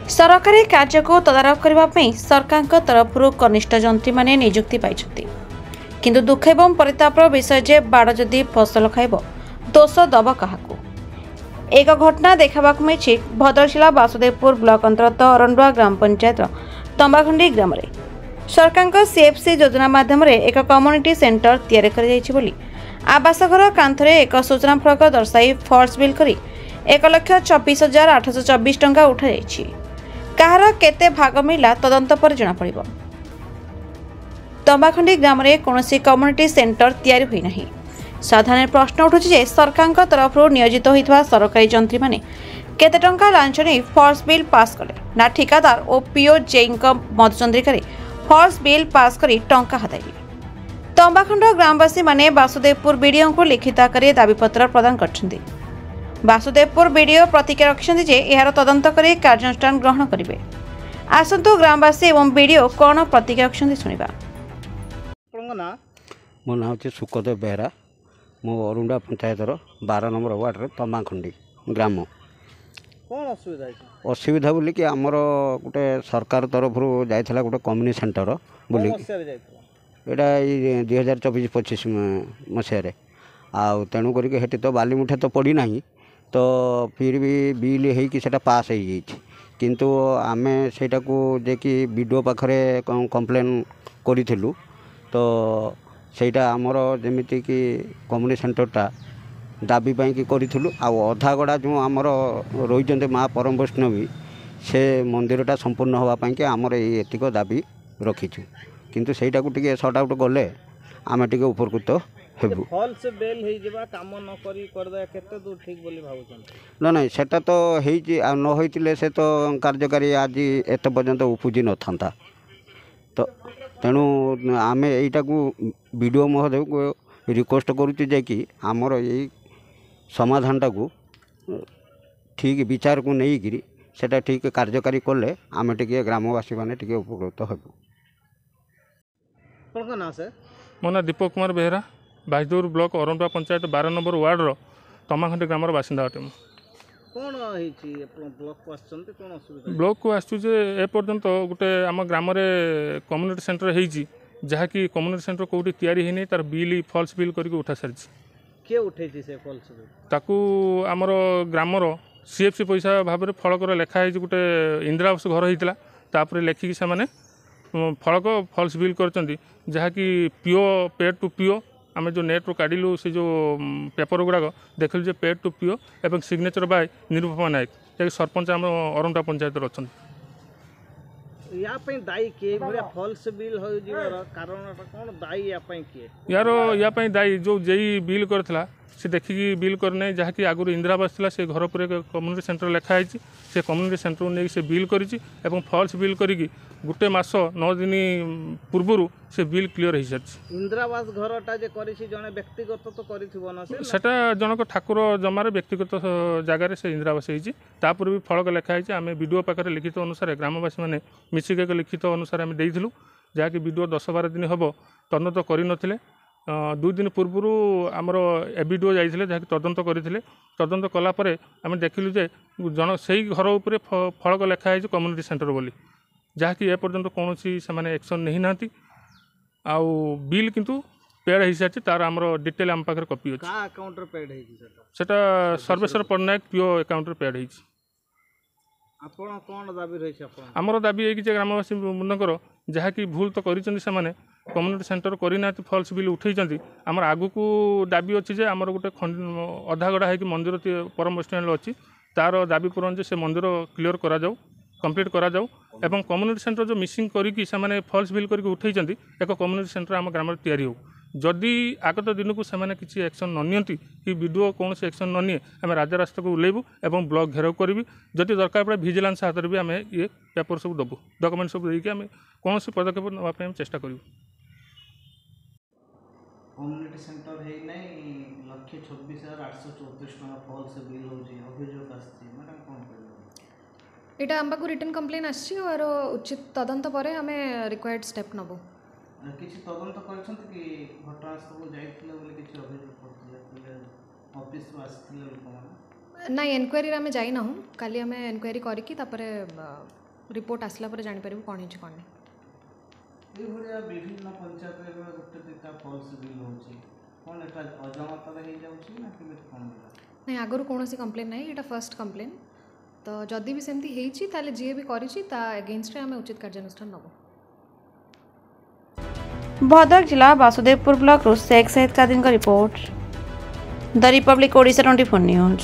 सरकारी कार्य को तदारख करने सरकार तरफ कनिष्ठ जंत्री माने नियुक्ति पाई किंतु दुख एवं परितापर विषय जे बाड़ जदि फसल खाइब दोष दब क्या एक घटना देखा मिली भद्रक जिला वासुदेवपुर ब्लॉक अंतर्गत अरंडुआ ग्राम पंचायत तंबाखंडी ग्राम में सरकार सीएफसी योजना माध्यम एक कम्युनिटी सेंटर तैयारी कर आवास घर कांथरे एक सूचना फलक दर्शाई फॉर्स बिल कर 1,24,824 टंका उठा कहार केते भाग मिला तदंत पर जना पड़िबो। तंबाखंडी ग्राम में कौन कम्युनिटी सेंटर तैयारी होई नहीं। साधारण प्रश्न उठुछि जे सरकार तरफ नियोजित होइथवा सरकारी जंत्री माने केते टंका लांच नहीं फॉर्स बिल पास कले ना ठिकादार और पीओ जेइंक मधुचंद्रिका फॉर्स बिल पास करी टंका हताइले। तंबाखंड ग्रामवासी माने वासुदेवपुर बीडीओ को लिखित आकार दाबीपत्र प्रदान करछन्ती। वासुदेवपुर बीडीओ प्रतिक्रिया रखिछन्ती जे एहार तदंत करी कार्यानुष्ठान ग्रहण करिवे। आसंतु ग्रामवासी एवं बीडीओ कोन प्रतिक्रिया रखिछन्ती सुनिबा। मो नाम होछि सुखदेव बेहरा। मो अरुंडा पंचायत 12 नंबर वार्ड रे तंबाखंडी ग्राम। कौन असुविधा है? असुविधा बोली कि आमर गोटे सरकार तरफ जाइथला गोटे कम्युनिटी सेंटर बोली एटा 2024-25 मसीह आउ तेणु करके हेटी तो बाली मुठे तो पड़ी नहीं तो फिर भी बिल होइकि सेटा पास हो जाइछि किंतु आमे सेटा को जे कि वीडियो पाखरे कंप्लेन करिथिलु तो सेटा आमर जेमिति कि कम्युनिटी सेंटरटा दाबी पाई कि करिथिलु आ अधागड़ा जो आमर रहिजंते माँ परम वैष्णवी से मंदिरटा संपूर्ण होवा पाई कि आमर एतिक दाबी रखिछु किंतु सेटा को टिके सॉर्ट आउट गले आमे टिके उपरकृत हेबु। फॉल्स बेल हे जेबा काम न करी कर दे केते दूर ठीक बोली भाबुछन ना नहीं सेटा तो हेछि आ न होइतिले से तो कार्यकारी आज एते पर्यंत उपजी न थांता तो तेणु आमे एटा को वीडियो महोदय को रिक्वेस्ट करूछु जे कि आमर एई समाधानटा को ठीक विचार को नहीं गिरी सेटा ठीक कार्यकारी कले आमे टिके ग्रामवासी माने टिके उपकृत हेबु। कोन ना सर मो ना Deepak Kumar Behera Bajdur block Arandua panchayat 12 number ward रो तंबाखंडी ग्रामर बासिंदा अटे। कौन हेछि ब्लॉक को आछन्ते कोन असुविधा ब्लॉक को आछु जे ए पर्यंत गोटे आम ग्राम रे कम्युनिटी सेंटर हेछि जहा कि कम्युनिटी सेंटर कोठी तयारी हेनी तार बिल फॉल्स बिल करके उठा सारिछि। के उठेछि से फॉल्स बिल ताकू आमर ग्रामर सीएफसी पैसा भाबरे फलकर लेखा हेछि गोटे इंदिरा आवास घर हेतिला तापर लेखिकी से माने फलक फॉल्स बिल करचंती जहा कि पीओ पेड टू पीओ आम जो नेट रू काढ़लु से जो पेपर गुड़ाक देखल जे पेड टू पीओ एवं सिग्नेचर बाय निरुपमा नायक जैसे सरपंच आम अरंडा पंचायत अच्छा या दायी किए फॉल्स बिल हो कारण कौन दायी यार या दायी जो जेई बिल करथिला से देखिकी बिल करने जहाँकि आगुरी इंदिरा आवास थिला से घर पर कम्युनिटी सेंटर लेखाई से कम्युनिटी सेंटर नहीं से बिल करिछि एवं फॉल्स बिल करिकी गुटे मास 9 दिन पूर्व से बिल क्लियर हो सारी। इंदिरा आवास घरटा जे करिछि जने व्यक्तिगत तो करिथिबो ना सेटा जनक ठाकुर जमार व्यक्तिगत जगार से इंदिरा आवास होइछि तापर भी फलक लेखाई आम वीडियो पाखे लिखित अनुसार ग्रामवासी मैंने मिसिक लिखित अनुसार आम देइथिलु जहाँकि वीडियो 10-12 दिन हम तदंत कर 2 दिन पूर्व आमर एबीडीओ जाइए जहाँकि तदंत करते तदंत कलापर आम देखिलु जे जन से घर उपर फलक लेखाई कम्युनिटी सेंटर बोली जहाँकि एपर्यंत कौन से एक्शन नहीं ना आउ बिल किंतु पेड हो सारी तार आमर डिटेल आम पाखे कॉपी अच्छे अकाउंट रे पेड सेटा सर्वेश्वर पट्टनायक पीओ अकाउंट रे पेड होइछि। आपण कोन दाबी रहिछि आपण आमर दाबी है कि ग्रामवासी मनकर जहाँकि भूल तो करिसेंति से कम्युनिटी सेंटर करना फॉल्स बिल उठे आमर आगु को दाबी अच्छी जे आमर गोटे अधागढ़ा है कि मंदिर परम वैष्णव अच्छी तार दाबी पूरण से मंदिर क्लीयर करा जाऊ कंप्लीट करा जाऊ एवं कम्युनिटी सेंटर जो मिसिंग करिकी से फॉल्स बिल करके उठे एक कम्युनिटी सेंटर आम ग्राम तैयारी हो जदि आगत दिन को से किसी एक्शन न नियंती कि वीडियो कौन से एक्शन न निए आम राजरास्ता को उल्लेबू एवं ब्लॉक घेराव करी जदि दरकार पड़े विजिलेंस हाथ में भी आम ये पेपर सब देवु डॉक्यूमेंट सब देकी आम कौन पदक्षेप नापी चेष्टा करूँ। कम्युनिटी सेंटर है नहीं 1,26,834 टका फॉल्स बिल होजी अभियोग आछि मैडम कोन करबो एटा आम पाखु रिटर्न कंप्लेन आछि और उचित तदंत परे हमें रिक्वायर्ड स्टेप नबो किसी तदंत करछन कि घटना सब जाइथिले बोले किसी अभियोग करथिले ऑफिस रो आस्थिले लोक माने ना एनक्वायरी आम जाइना काली आम एनक्वायरी करके रिपोर्ट आसला पर जापर कौन है कौन नहीं এইভাবে বিভিন্ন পঞ্চায়েতের গোটে দুইটা ফলস বিল হচ্ছে কোন এটা অজামতারে হয়ে যাচ্ছে না কেମିତି কোন नहीं आगु कौन कम्प्लेन ना ये फर्स्ट कम्प्लेन तो जदि भी सेमती होती जी भी करी एगेन्स्ट आम उचित कार्यानुष्ठान नब भद्रक जिला Basudevpur block Sheikh Syed Qadir report the Republic Odisha 24 news.